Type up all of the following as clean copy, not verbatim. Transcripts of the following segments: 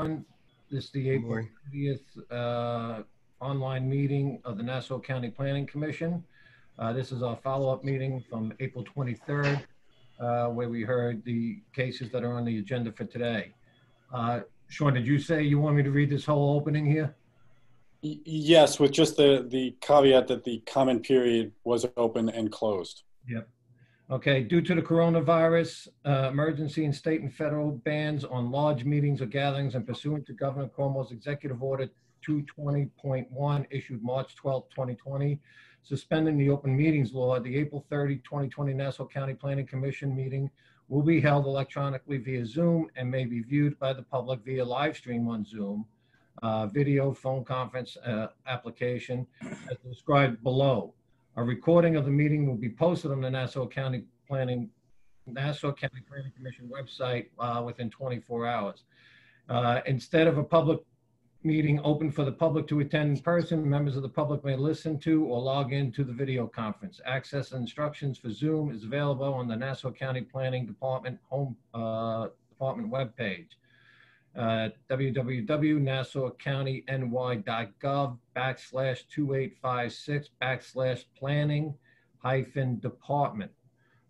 This is the April 30th online meeting of the Nassau County Planning Commission. This is our follow-up meeting from April 23rd, where we heard the cases that are on the agenda for today. Sean, did you say you want me to read this whole opening here? Yes, with just the caveat that the comment period was open and closed. Yep. Okay, due to the coronavirus emergency and state and federal bans on large meetings or gatherings and pursuant to Governor Cuomo's Executive Order 220.1 issued March 12, 2020, suspending the open meetings law, the April 30, 2020 Nassau County Planning Commission meeting will be held electronically via Zoom and may be viewed by the public via live stream on Zoom, video, phone conference application as described below. A recording of the meeting will be posted on the Nassau County Planning Commission website within 24 hours. Instead of a public meeting open for the public to attend in person, members of the public may listen to or log into the video conference. Access and instructions for Zoom is available on the Nassau County Planning Department department webpage. www.nassaucounty.ny.gov/2856/planning-department.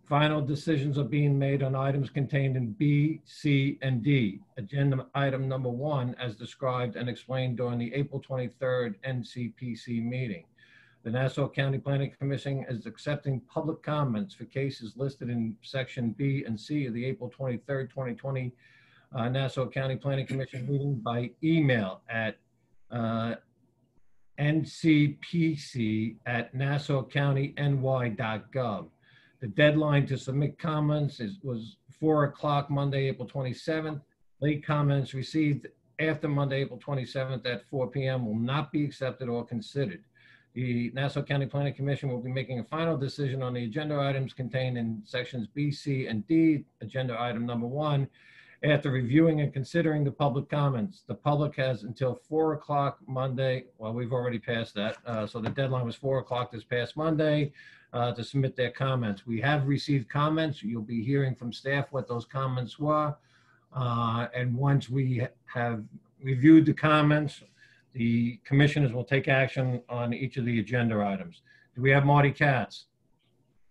Final decisions are being made on items contained in B, C, and D. Agenda item number 1, as described and explained during the April 23rd NCPC meeting. The Nassau County Planning Commission is accepting public comments for cases listed in section B and C of the April 23rd, 2020 Nassau County Planning Commission meeting by email at ncpc@nassaucountyny.gov. The deadline to submit comments was 4 o'clock Monday, April 27th. Late comments received after Monday, April 27th at 4 p.m. will not be accepted or considered. The Nassau County Planning Commission will be making a final decision on the agenda items contained in sections B, C, and D. Agenda item number 1. After reviewing and considering the public comments, the public has until 4 o'clock Monday. Well, we've already passed that. So the deadline was 4 o'clock this past Monday to submit their comments. We have received comments. You'll be hearing from staff what those comments were. And once we have reviewed the comments, the commissioners will take action on each of the agenda items. Do we have Marty Katz?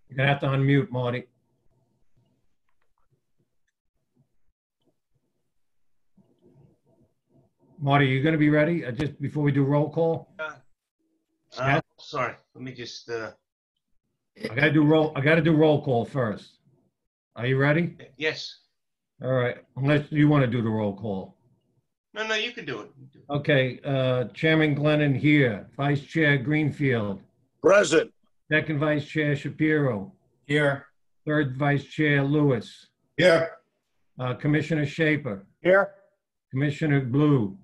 You're gonna have to unmute, Marty. Marty, you going to be ready just before we do roll call? Sorry, let me just. I got to do roll call first. Are you ready? Yes. All right. Unless you want to do the roll call. No, you can do it. Okay. Chairman Glennon here. Vice Chair Greenfield. Present. Second Vice Chair Shapiro. Here. Third Vice Chair Lewis. Here. Commissioner Shaper. Here. Commissioner Blue.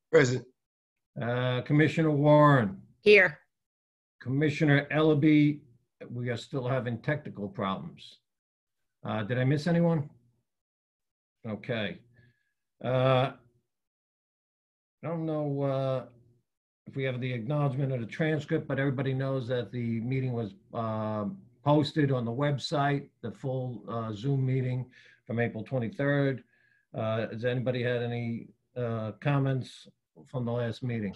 Present. Commissioner Warren. Here. Commissioner Ellaby, we are still having technical problems. Did I miss anyone? Okay. I don't know if we have the acknowledgement of the transcript, but everybody knows that the meeting was posted on the website, the full Zoom meeting from April 23rd. Has anybody had any comments from the last meeting?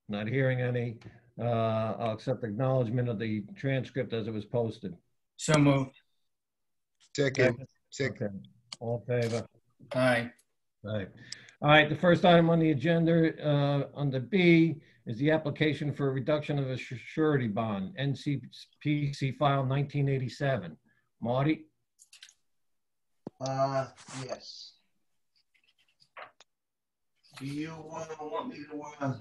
Not hearing any. I'll accept acknowledgement of the transcript as it was posted. So moved. Second. Okay. All in favor? Aye. Right. All right. The first item on the agenda under B is the application for a reduction of a surety bond, NCPC file 1987. Marty? Yes. Do you want me to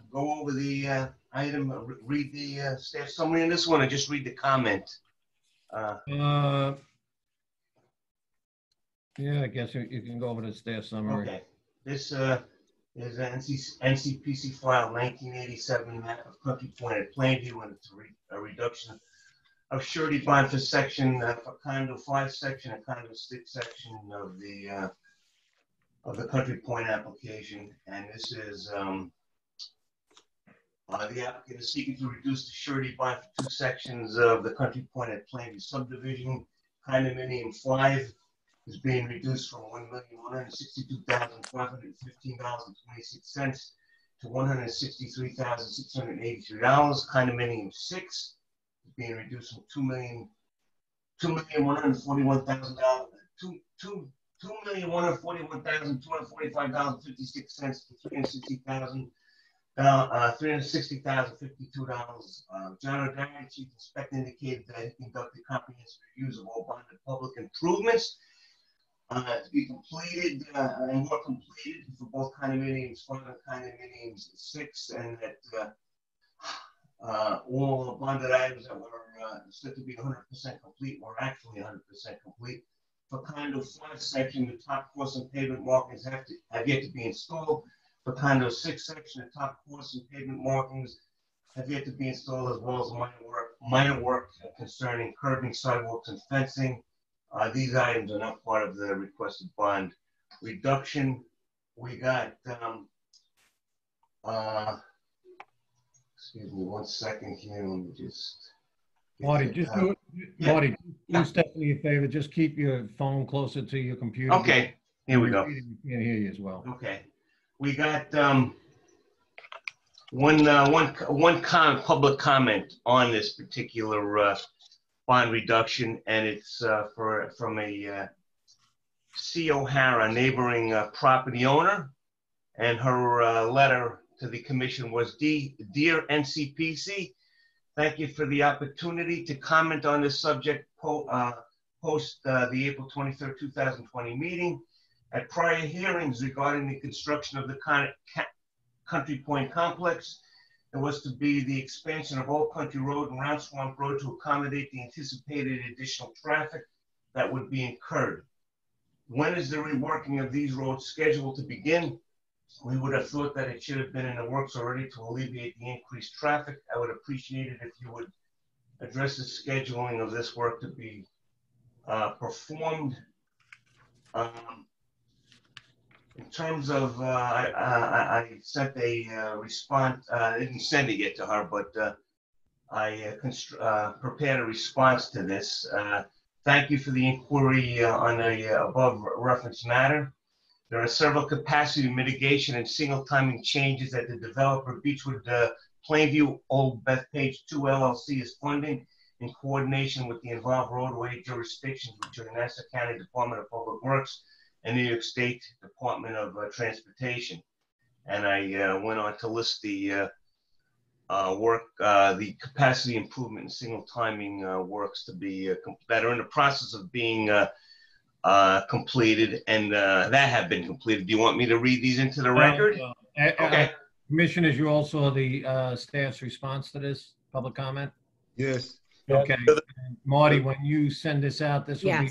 go over the item, read the staff summary in this one, or just read the comment? Yeah, I guess you can go over the staff summary. Okay. This is NCPC file 1987 map of Country Point at Plainview, and it's a reduction of surety bond for section for condo 5 section and condo 6 section of the Country Point application. And this is the applicant is seeking to reduce the surety bond for 2 sections of the Country Point at Plainview subdivision, condominium 5 is being reduced from $1,162,515.26 to $163,683. Condominium 6 is being reduced from $2,141,245.56 to $360,052. John O'Donnell, Chief Inspector, indicated that he conducted comprehensive reviews of all bonded public improvements to be completed and were completed for both condominiums 5 and condominiums 6, and that all the bonded items that were said to be 100% complete were actually 100% complete. For condo 5 section, the top course and pavement markings have yet to be installed. For condo 6 section, the top course and pavement markings have yet to be installed, as well as minor work concerning curbing, sidewalks, and fencing. These items are not part of the requested bond reduction. We got, excuse me 1 second here, let me just. Marty, just do it. Yeah. Marty, do Stephanie a favor. Just keep your phone closer to your computer. Okay, here we go. We can't hear you as well. Okay, we got one public comment on this particular bond reduction, and it's from a C. O'Hara, neighboring property owner, and her letter to the commission was, Dear NCPC, thank you for the opportunity to comment on this subject post the April 23rd, 2020 meeting. At prior hearings regarding the construction of the Country Point complex, there was to be the expansion of Old Country Road and Round Swamp Road to accommodate the anticipated additional traffic that would be incurred. When is the reworking of these roads scheduled to begin? We would have thought that it should have been in the works already to alleviate the increased traffic. I would appreciate it if you would address the scheduling of this work to be performed. In terms of, I sent a response, I didn't send it yet to her, but I prepared a response to this. Thank you for the inquiry on the above referenced matter. There are several capacity mitigation and single timing changes that the developer Beechwood Plainview Old Bethpage 2 LLC is funding in coordination with the involved roadway jurisdictions, which are the Nassau County Department of Public Works and New York State Department of Transportation. And I went on to list the the capacity improvement and single timing works to be that are in the process of being completed, and that have been completed. Do you want me to read these into the record? Okay. Commissioners, you all saw the staff's response to this public comment? Yes. Okay. And Marty, when you send this out, this will be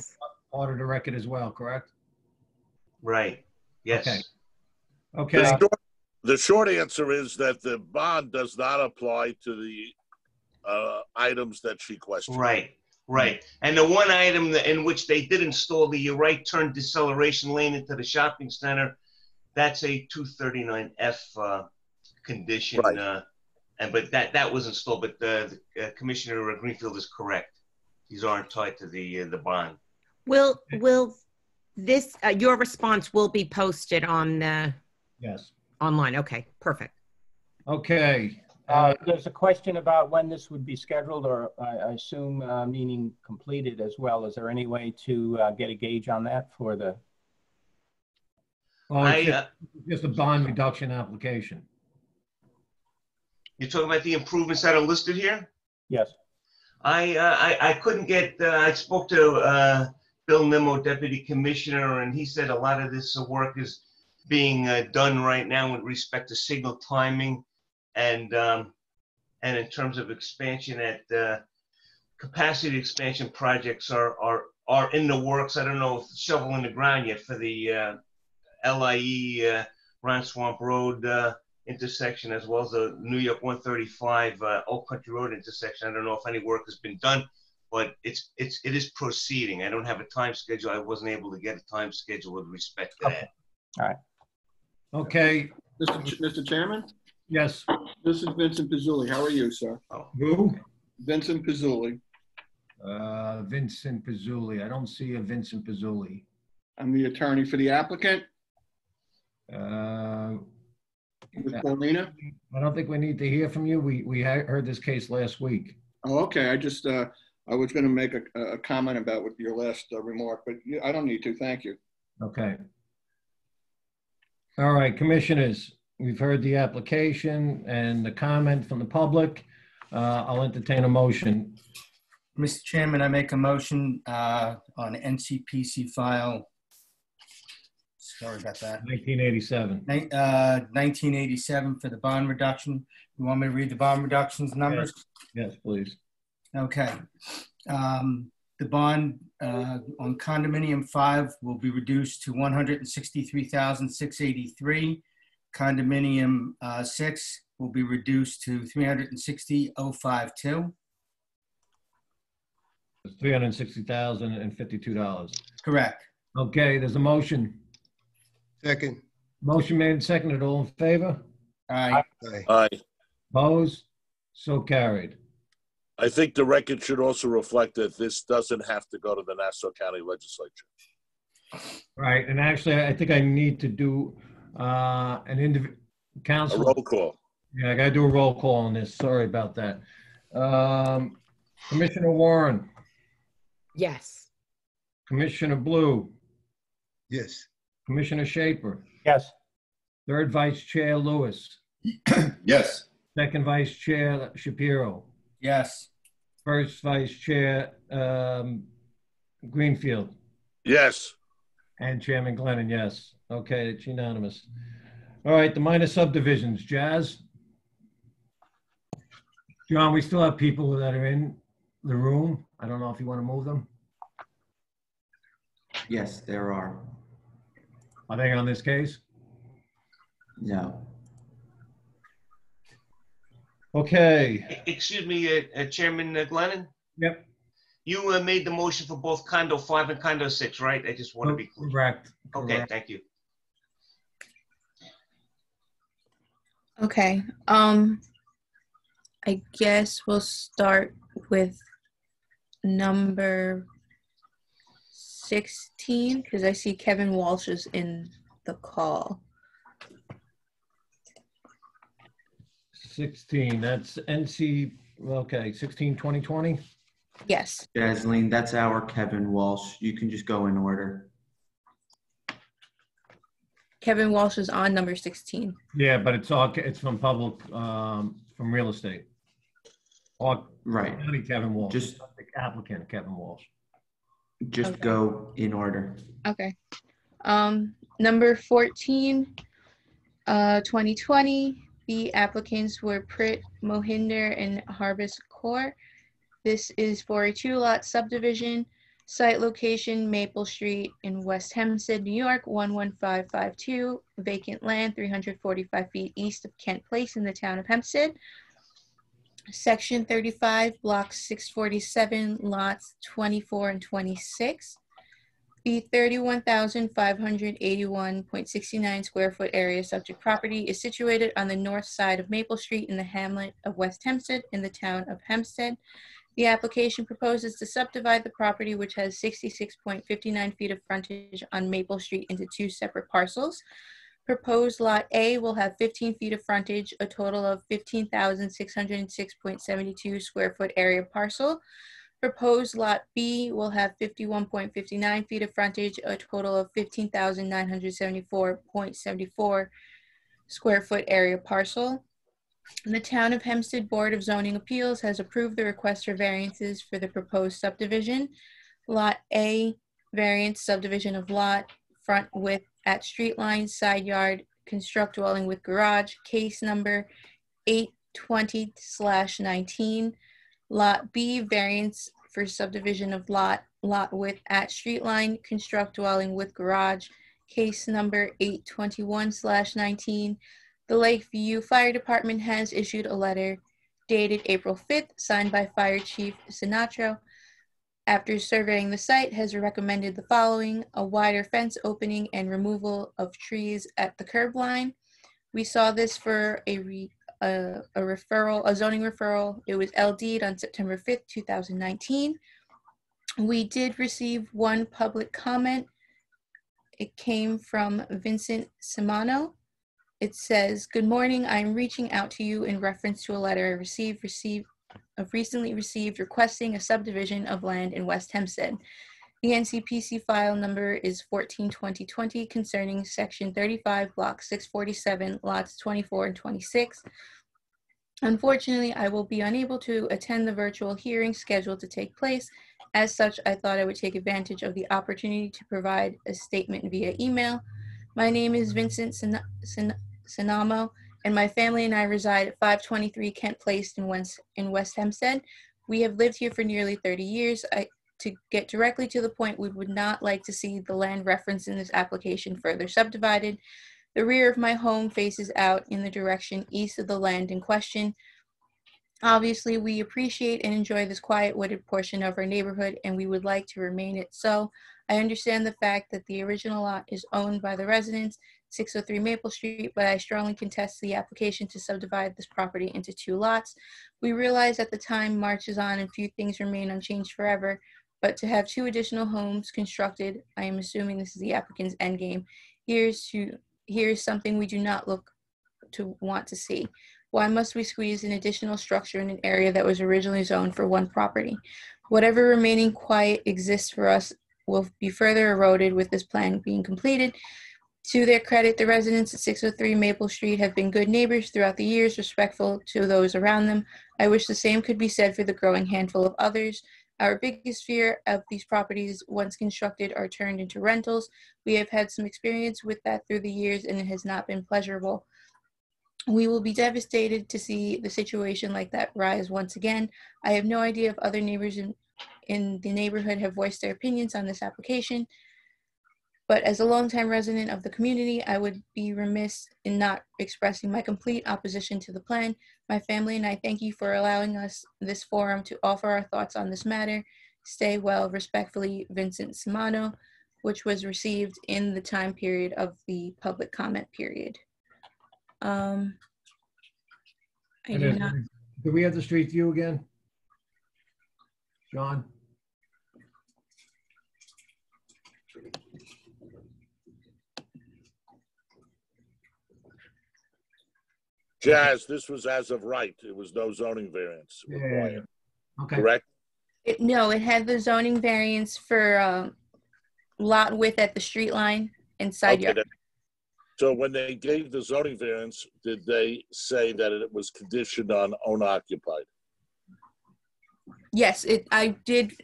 part of the record as well, correct? Right. Yes. Okay. The short answer is that the bond does not apply to the items that she questioned. Right. Right. And the one item in which they did install the right turn deceleration lane into the shopping center, that's a 239F condition. Right. But that was installed. But the Commissioner Greenfield is correct. These aren't tied to the bond. Will this your response will be posted on Yes. online? Okay, perfect. Okay. There's a question about when this would be scheduled, or I assume meaning completed as well. Is there any way to get a gauge on that for the? Well, just a bond reduction application. You're talking about the improvements that are listed here? Yes. I couldn't get. I spoke to Bill Nimmo, Deputy Commissioner, and he said a lot of this work is being done right now with respect to signal timing. And in terms of expansion at capacity expansion projects are in the works. I don't know if shovel in the ground yet for the LIE Round Swamp Road intersection, as well as the New York 135 Old Country Road intersection. I don't know if any work has been done, but it is proceeding. I don't have a time schedule. I wasn't able to get a time schedule with respect to that. All right. Okay. Mr. Chairman? Yes. This is Vincent Pizzulli. How are you, sir? Who? Vincent Pizzulli. Vincent Pizzulli. I don't see a Vincent Pizzulli. I'm the attorney for the applicant, Uh, Ms. Paulina. I don't think we need to hear from you. We heard this case last week. Oh, okay. I just, I was going to make a comment about what your last remark, but I don't need to. Thank you. Okay. All right, commissioners, we've heard the application and the comment from the public. I'll entertain a motion. Mr. Chairman, I make a motion on NCPC file. Sorry about that. 1987. 1987 for the bond reduction. You want me to read the bond reductions numbers? Yes, please. Okay. The bond on condominium 5 will be reduced to $163,683. Condominium 6 will be reduced to $360,052. It's $360,052. Correct. Okay, there's a motion. Second. Motion made and seconded. All in favor? Aye. Aye. Opposed? So carried. I think the record should also reflect that this doesn't have to go to the Nassau County Legislature. Right, and actually, I think I need to do an individual A council. roll call. Yeah, I gotta do a roll call on this. Sorry about that. Commissioner Warren, Yes. Commissioner Blue, Yes. Commissioner Shaper, Yes. Third Vice Chair Lewis, Yes. Second Vice Chair Shapiro, Yes. First Vice Chair Greenfield, Yes. and Chairman Glennon, yes. Okay, it's unanimous. All right, the minor subdivisions, Jazz? John, we still have people that are in the room. I don't know if you want to move them. Yes, there are. Are they on this case? No. Okay. Excuse me, Chairman Glennon? Yep. You made the motion for both condo 5 and condo 6, right? I just want to be clear. Correct. Okay, Correct. thank you. Okay. I guess we'll start with number 16 because I see Kevin Walsh is in the call. 16, that's NC, okay, 16-2020? Yes. Jasleen, that's our Kevin Walsh. You can just go in order. Kevin Walsh is on number 16. Yeah, but it's from public, from real estate. Or Right. County Kevin Walsh. Just- The applicant, Kevin Walsh. Just Okay. go in order. Okay. Number 14, 2020, the applicants were Prit, Mohinder, and Harbis Kaur. This is for a 2-lot subdivision. Site location, Maple Street in West Hempstead, New York, 11552. Vacant land, 345 feet east of Kent Place in the town of Hempstead. Section 35, block 647, lots 24 and 26. The 31,581.69 square foot area subject property is situated on the north side of Maple Street in the hamlet of West Hempstead in the town of Hempstead. The application proposes to subdivide the property, which has 66.59 feet of frontage on Maple Street, into 2 separate parcels. Proposed Lot A will have 15 feet of frontage, a total of 15,606.72 square foot area parcel. Proposed Lot B will have 51.59 feet of frontage, a total of 15,974.74 square foot area parcel. The Town of Hempstead Board of Zoning Appeals has approved the request for variances for the proposed subdivision. Lot A, variance subdivision of lot, front width at street line, side yard, construct dwelling with garage, case number 820/19. Lot B, variance for subdivision of lot width at street line, construct dwelling with garage, case number 821/19. The Lakeview Fire Department has issued a letter dated April 5th, signed by Fire Chief Sinatro. After surveying the site, has recommended the following: a wider fence opening and removal of trees at the curb line. We saw this for a zoning referral. It was LD'd on September 5th, 2019. We did receive one public comment It came from Vincent Simano. It says, "Good morning. I'm reaching out to you in reference to a letter I recently received requesting a subdivision of land in West Hempstead. The NCPC file number is 14-2020 concerning Section 35, Block 647, lots 24 and 26. Unfortunately, I will be unable to attend the virtual hearing scheduled to take place. As such, I thought I would take advantage of the opportunity to provide a statement via email. My name is Vincent Sinamo, and my family and I reside at 523 Kent Place in West Hempstead. We have lived here for nearly 30 years. To get directly to the point, we would not like to see the land referenced in this application further subdivided. The rear of my home faces out in the direction east of the land in question. Obviously, we appreciate and enjoy this quiet wooded portion of our neighborhood, and we would like to remain it so. I understand the fact that the original lot is owned by the residents, 603 Maple Street, but I strongly contest the application to subdivide this property into 2 lots. We realize that the time marches on and few things remain unchanged forever, but to have 2 additional homes constructed, I am assuming this is the applicant's endgame, here's something we do not look to want to see. Why must we squeeze an additional structure in an area that was originally zoned for 1 property? Whatever remaining quiet exists for us will be further eroded with this plan being completed. To their credit, the residents at 603 Maple Street have been good neighbors throughout the years, respectful to those around them. I wish the same could be said for the growing handful of others. Our biggest fear of these properties, once constructed, are turned into rentals. We have had some experience with that through the years, and it has not been pleasurable. We will be devastated to see the situation like that rise once again. I have no idea if other neighbors in the neighborhood have voiced their opinions on this application, but as a longtime resident of the community, I would be remiss in not expressing my complete opposition to the plan. My family and I thank you for allowing us this forum to offer our thoughts on this matter. Stay well. Respectfully, Vincent Simano, which was received in the time period of the public comment period. I do not. Do we have the street view again? John? Jazz, this was as of right. It was no zoning variance required. Okay. Correct? No, it had the zoning variance for lot width at the street line and side yard. So when they gave the zoning variance, did they say that it was conditioned on owner occupied? Yes, I did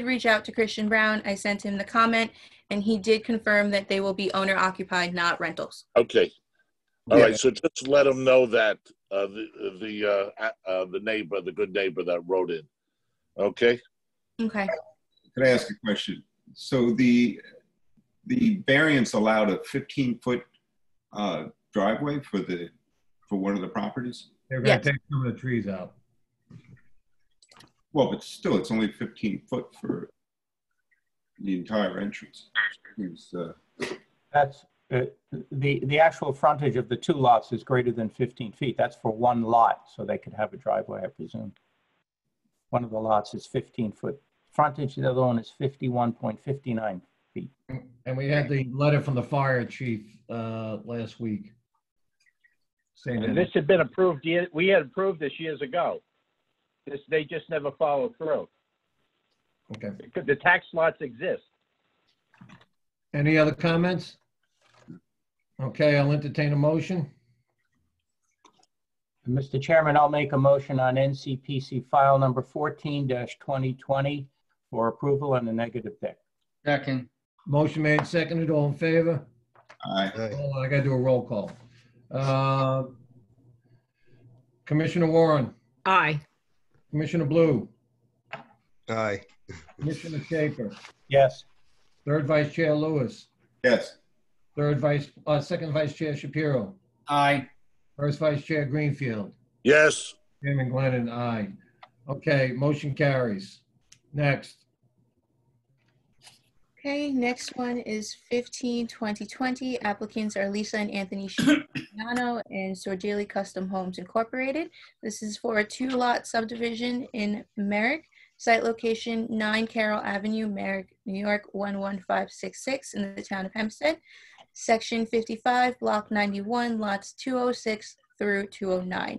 reach out to Christian Brown. I sent him the comment, and he did confirm that they will be owner occupied, not rentals. Okay. All right. So just let them know that the neighbor, the good neighbor that wrote in. Okay. Okay. Could I ask a question? So the variance allowed a 15-foot driveway for one of the properties? They're going to take some of the trees out. Well, but still, it's only 15 foot for the entire entrance. That's the actual frontage of the 2 lots is greater than 15 feet. That's for 1 lot, so they could have a driveway, I presume. One of the lots is 15-foot frontage. The other one is 51.59 feet. And we had the letter from the fire chief last week. And this had been approved. We had approved this years ago. They just never followed through. Okay. The tax lots exist. Any other comments? Okay, I'll entertain a motion. Mr. Chairman, I'll make a motion on NCPC file number 14-2020 for approval and a negative deck. Second. Motion made, seconded, all in favor? Aye. Oh, I got to do a roll call. Commissioner Warren. Aye. Commissioner Blue. Aye. Commissioner Schaefer. Yes. Third Vice Chair Lewis. Yes. Second Vice Chair Shapiro. Aye. First Vice Chair Greenfield. Yes. Chairman Glennon, aye. Okay, motion carries. Next. Okay, next one is 15-2020. Applicants are Lisa and Anthony Shiano and Sorgeli Custom Homes Incorporated. This is for a 2-lot subdivision in Merrick. Site location 9 Carroll Avenue, Merrick, New York 11566 in the town of Hempstead. Section 55, Block 91, lots 206 through 209.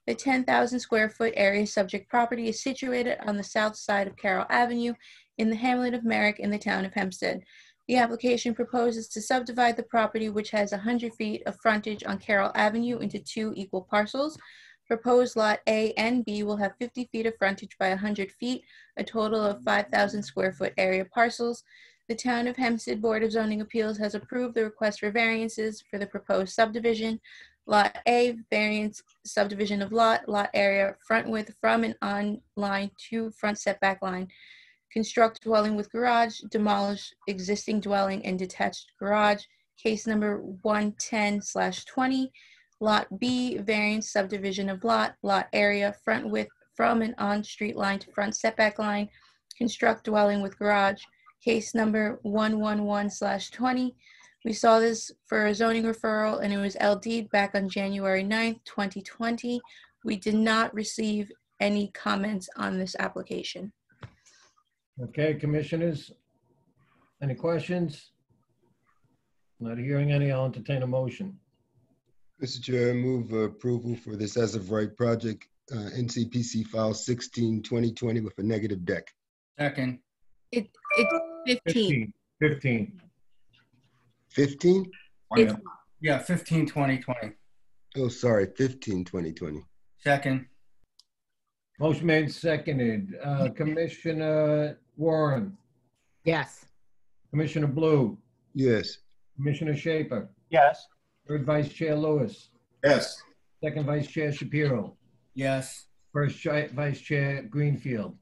The 10,000 square foot area subject property is situated on the south side of Carroll Avenue in the hamlet of Merrick in the town of Hempstead. The application proposes to subdivide the property, which has 100 feet of frontage on Carroll Avenue, into 2 equal parcels. Proposed lot A and B will have 50 feet of frontage by 100 feet, a total of 5,000 square foot area parcels. The Town of Hempstead Board of Zoning Appeals has approved the request for variances for the proposed subdivision. Lot A, variance subdivision of lot area, front width from and on line to front setback line. Construct dwelling with garage, demolish existing dwelling and detached garage. Case number 110/20. Lot B, variance subdivision of lot area, front width from and on street line to front setback line. Construct dwelling with garage. Case number 111/20. We saw this for a zoning referral and it was LD'd back on January 9th, 2020. We did not receive any comments on this application. Okay, commissioners, any questions? Not hearing any, I'll entertain a motion. Mr. Chair, I move approval for this as of right project, NCPC file 16/2020 with a negative deck. Second. It's 15. 15. 15? Yeah, 15/2020. Oh, sorry, 15/2020. Second. Motion made, seconded. Commissioner Warren, Yes. Commissioner Blue, Yes. Commissioner Shaper, Yes. Third Vice Chair Lewis, Yes. Second Vice Chair Shapiro, Yes. First Vice Chair Greenfield.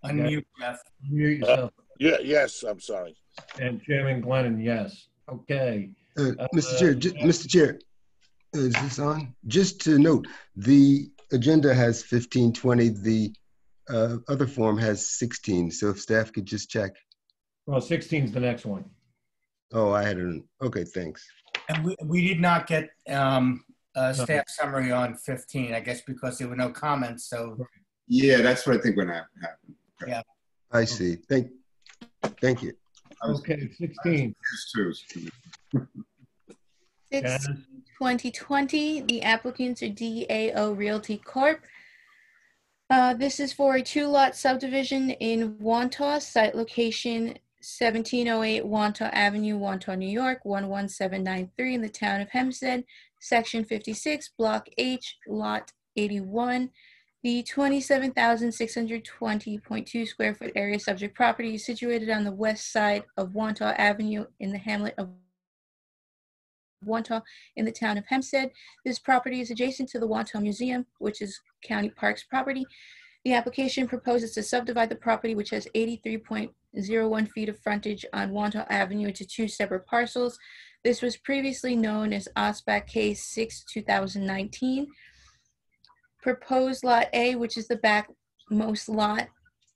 Unmute, Jeff. Mute yourself. Yes, I'm sorry. And Chairman Glennon, yes. Okay. Mr. Chair, Mr. Chair, is this on? Just to note, the agenda has 15/20. The other form has 16. So if staff could just check. Well, 16 is the next one. Oh, I had it. Okay, thanks. And we did not get a staff summary on 15, I guess because there were no comments, so. Yeah, that's what I think would happen. Okay. Yeah. I see. Thank you. Okay, 16. 6/2020, the applicants are DAO Realty Corp. This is for a 2-lot subdivision in Wantagh, site location 1708 Wantagh Avenue, Wantagh, New York, 11793 in the town of Hempstead, section 56, block H, lot 81. The 27,620.2 square foot area subject property is situated on the west side of Wantagh Avenue in the hamlet of Wantagh in the town of Hempstead. This property is adjacent to the Wantagh Museum, which is County Parks property. The application proposes to subdivide the property, which has 83.01 feet of frontage on Wantagh Avenue, into 2 separate parcels. This was previously known as OSBAC Case 6/2019. Proposed Lot A, which is the backmost lot,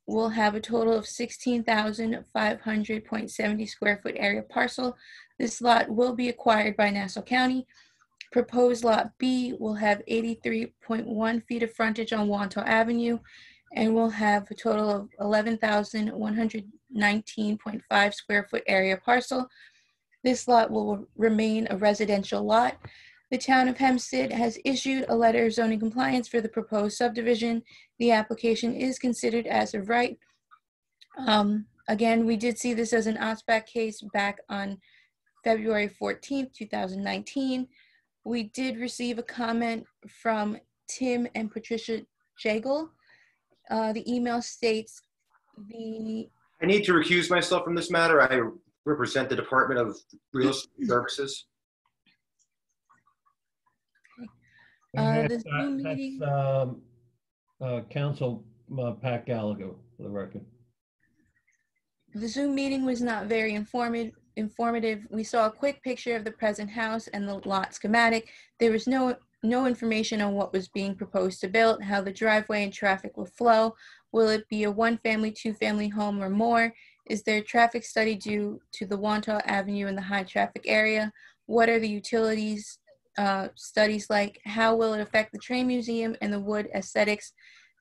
will have a total of 16,500.70 square foot area parcel. This lot will be acquired by Nassau County. Proposed Lot B will have 83.1 feet of frontage on Wantagh Avenue and will have a total of 11,119.5 square foot area parcel. This lot will remain a residential lot. The town of Hempstead has issued a letter of zoning compliance for the proposed subdivision. The application is considered as of right. Again, we did see this as an OSBAC case back on February 14th, 2019. We did receive a comment from Tim and Patricia Jagel. The email states I need to recuse myself from this matter. I represent the Department of Real Estate Services. The Zoom meeting. That's Council Pat Gallagher, for the record. The Zoom meeting was not very informative. We saw a quick picture of the present house and the lot schematic. There was no information on what was being proposed to build, how the driveway and traffic will flow. Will it be a 1-family, 2-family home or more? Is there a traffic study due to the Wantagh Avenue in the high traffic area? What are the utilities studies like? How will it affect the train museum and the wood aesthetics?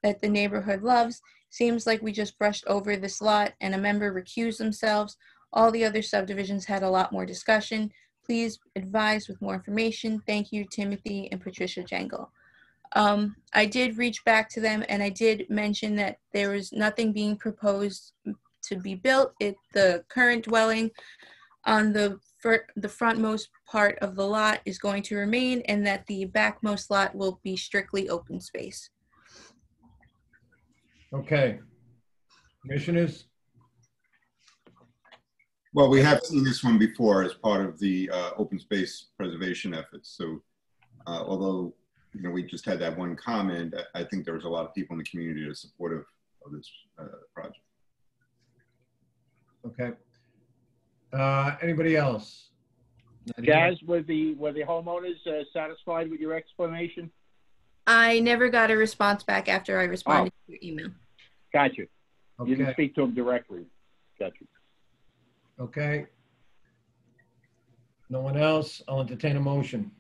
that the neighborhood loves. Seems like we just brushed over this lot and a member recused themselves. All the other subdivisions had a lot more discussion. Please advise with more information. Thank you, Timothy and Patricia Jangle. I did reach back to them and I did mention that there was nothing being proposed to be built. The current dwelling on the frontmost part of the lot is going to remain, and that the backmost lot will be strictly open space. Okay. Commissioners? Well, we have seen this one before as part of the open space preservation efforts. So although, you know, we just had that one comment, I think there was a lot of people in the community that are supportive of this project. Okay. Anybody else? Jazz, were the homeowners satisfied with your explanation? I never got a response back after I responded to your email. Got you. Okay. You didn't speak to them directly. Got you. Okay. No one else? I'll entertain a motion.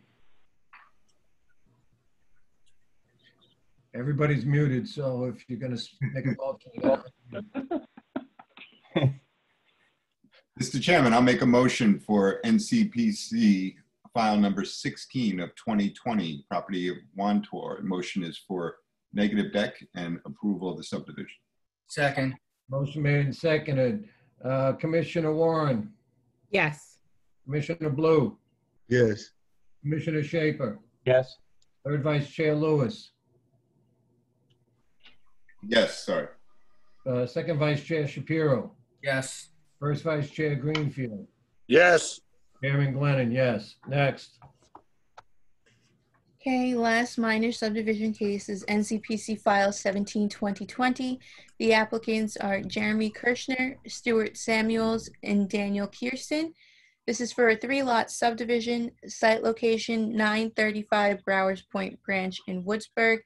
Everybody's muted, so if you're going to make a motion. Mr. Chairman, I'll make a motion for NCPC file number 16 of 2020, property of Wantor. Motion is for negative deck and approval of the subdivision. Second. Motion made and seconded. Commissioner Warren, Yes. Commissioner Blue, Yes. Commissioner Shaper, Yes. Third Vice Chair Lewis, Yes, sorry. Second Vice Chair Shapiro, Yes. First Vice Chair Greenfield, Yes. Chairman Glennon, yes. Next. Okay, last minor subdivision case is NCPC file 17-2020. The applicants are Jeremy Kirschner, Stuart Samuels, and Daniel Kirsten. This is for a 3-lot subdivision, site location 935 Browers Point Branch in Woodsburg,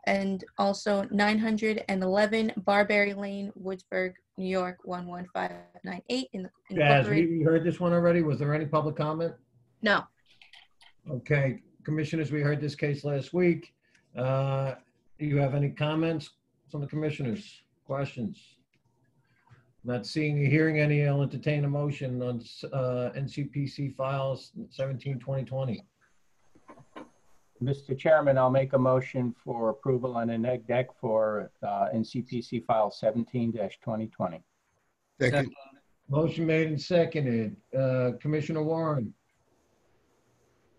and also 911 Barberry Lane, Woodsburg, New York 11598 in the Jazz, incorporated. we heard this one already. Was there any public comment? No. Okay, commissioners, we heard this case last week. Do you have any comments from the commissioners? Questions? Not seeing or hearing any, I'll entertain a motion on NCPC files 17-2020. Mr. Chairman, I'll make a motion for approval on a neg deck for NCPC file 17-2020. Second. Motion made and seconded. Commissioner Warren,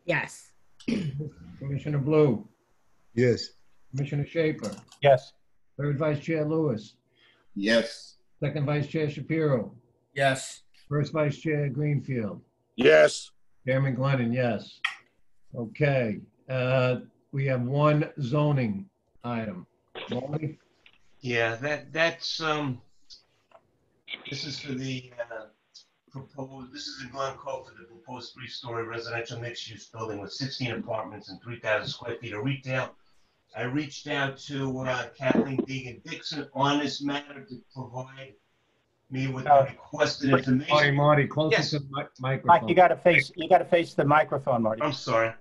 Yes. Commissioner Blue, Yes. Commissioner Shaper, Yes. Third Vice Chair Lewis, Yes. Second Vice Chair Shapiro, Yes. First Vice Chair Greenfield, Yes. Chairman Glennon, yes. Okay, we have one zoning item. Molly? Yeah, that's this is for the proposed, this is in Glen Cove for the proposed 3-story residential mixed-use building with 16 apartments and 3,000 square feet of retail. I reached out to Kathleen Deegan-Dixon on this matter to provide me with the requested information. Marty, closer Yes. to the microphone. Mike, you got to face the microphone, Marty. I'm sorry.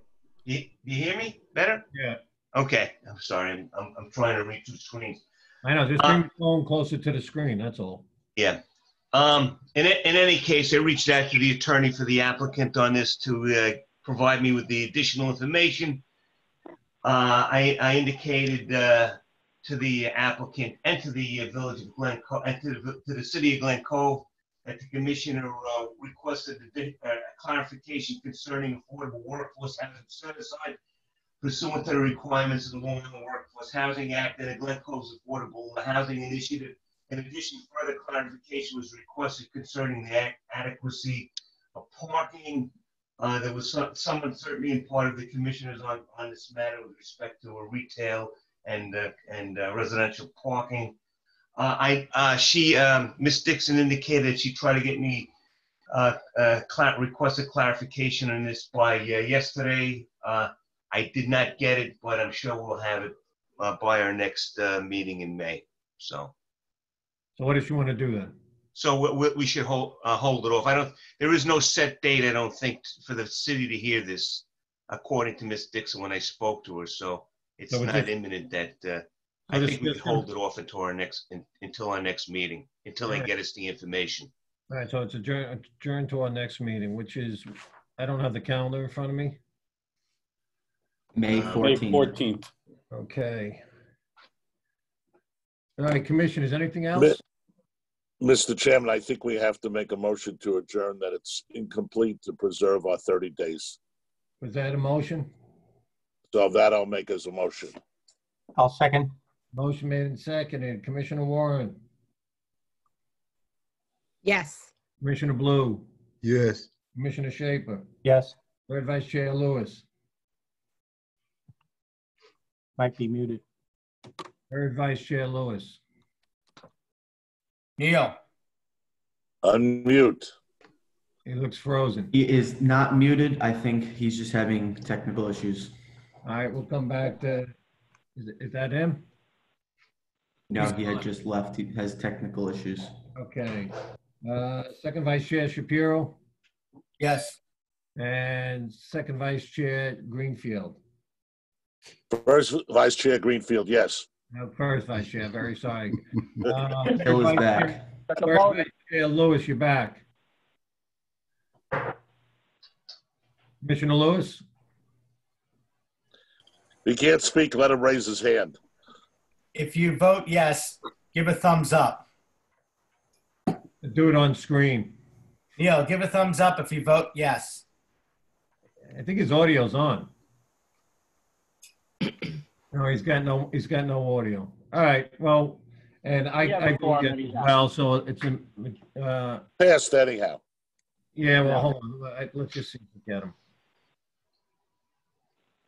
You hear me better? Yeah. Okay. I'm sorry. I'm trying to reach 2 screens. I know, just bring the phone closer to the screen, that's all. Yeah. In any case, I reached out to the attorney for the applicant on this to provide me with the additional information. I indicated to the applicant and to the village of Glen Cove and to the city of Glen Cove that the commissioner requested a clarification concerning affordable workforce housing set aside pursuant to the requirements of the Long Island Workforce Housing Act and the Glen Cove's Affordable Housing Initiative. In addition, further clarification was requested concerning the adequacy of parking. There was some uncertainty in part of the commissioners on this matter with respect to retail and residential parking. Ms. Dixon indicated she tried to get me requested clarification on this by yesterday. I did not get it, but I'm sure we'll have it by our next meeting in May. So what does she want to do then? So we should hold it off. There is no set date, I don't think, for the city to hear this, according to Ms. Dixon when I spoke to her. So it's not imminent that. I think we could hold it off until our next meeting, until they get us the information. All right, so it's adjourned to our next meeting, which is, I don't have the calendar in front of me. May 14th. May 14th. Okay. All right, commissioners, anything else? Mr. Chairman, I think we have to make a motion to adjourn that it's incomplete to preserve our 30 days. Was that a motion? So that I'll make as a motion. I'll second. Motion made and seconded. Commissioner Warren, Yes. Commissioner Blue, Yes. Commissioner Shaper, Yes, Third Vice Chair Lewis, might be muted. Third Vice Chair Lewis. Neil, Unmute. He looks frozen. He is not muted. I think he's just having technical issues. All right, we'll come back to, is that him? No, he had just left. He has technical issues. Okay. Second Vice Chair Shapiro yes. and Second Vice Chair Greenfield. First Vice Chair Greenfield, yes. No, First Vice Chair, very sorry. Bill is back. Third Vice Chair Lewis, you're back. Commissioner Lewis? He can't speak, let him raise his hand. If you vote yes, give a thumbs up. Do it on screen. Neil, give a thumbs up if you vote yes. I think his audio's on. No, he's got no audio. All right, well, and I vote yes as well, so it's Passed anyhow. yeah, well, hold on. Let's just see if we get him.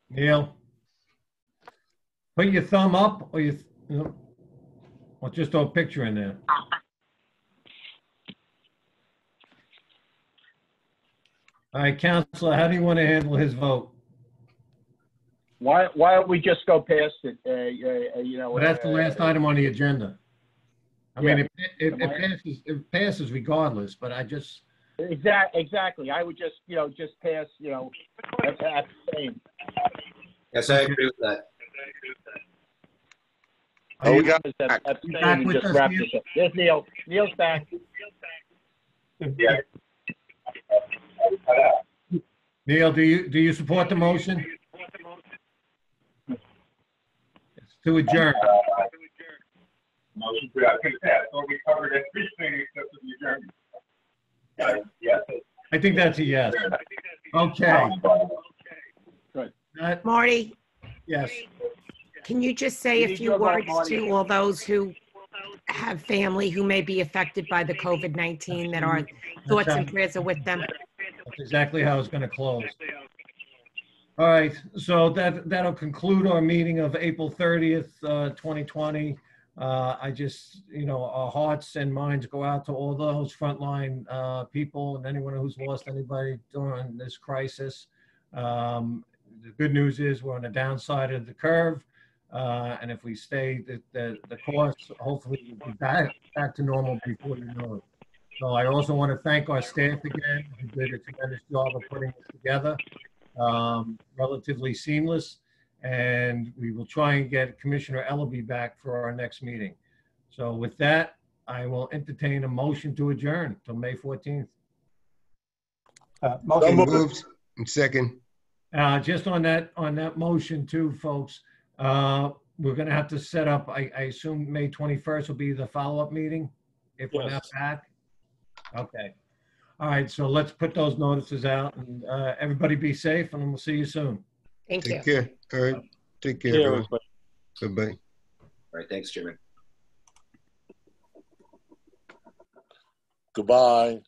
Neil, put your thumb up or or just throw a picture in there. All right, Counselor, how do you want to handle his vote? Why don't we just go past it? Well, that's the last item on the agenda. I mean, it passes regardless, but I just. Exactly. I would just, just pass, abstain. Yes, I agree with that. Oh, we got Abstain and just wrap this up. There's Neil. Neil's back. Yeah. Neil, do you support the motion? It's to adjourn. Motion to adjourn. So we covered everything except for the adjournment. Yes. I think that's a yes. Okay. Good. Marty, Yes. can you just say a few words to all those who have family who may be affected by the COVID-19 that our thoughts and prayers are with them? That's exactly how it's going to close. All right, so that'll conclude our meeting of April 30th, 2020. I just, our hearts and minds go out to all those frontline people and anyone who's lost anybody during this crisis. The good news is we're on the downside of the curve. And if we stay the course, hopefully we'll be back to normal before you know it. So I also want to thank our staff again, who did a tremendous job of putting this together, relatively seamless. And we will try and get Commissioner Ellaby back for our next meeting. So with that, I will entertain a motion to adjourn till May 14th. Motion moved. And second. Just on that motion too, folks, we're going to have to set up, I assume May 21st will be the follow-up meeting if we're not back. Okay. All right. So let's put those notices out and everybody be safe and we'll see you soon. Thank you. Take care. All right. Take care, everyone. Bye-bye. All right, thanks, Chairman. Goodbye.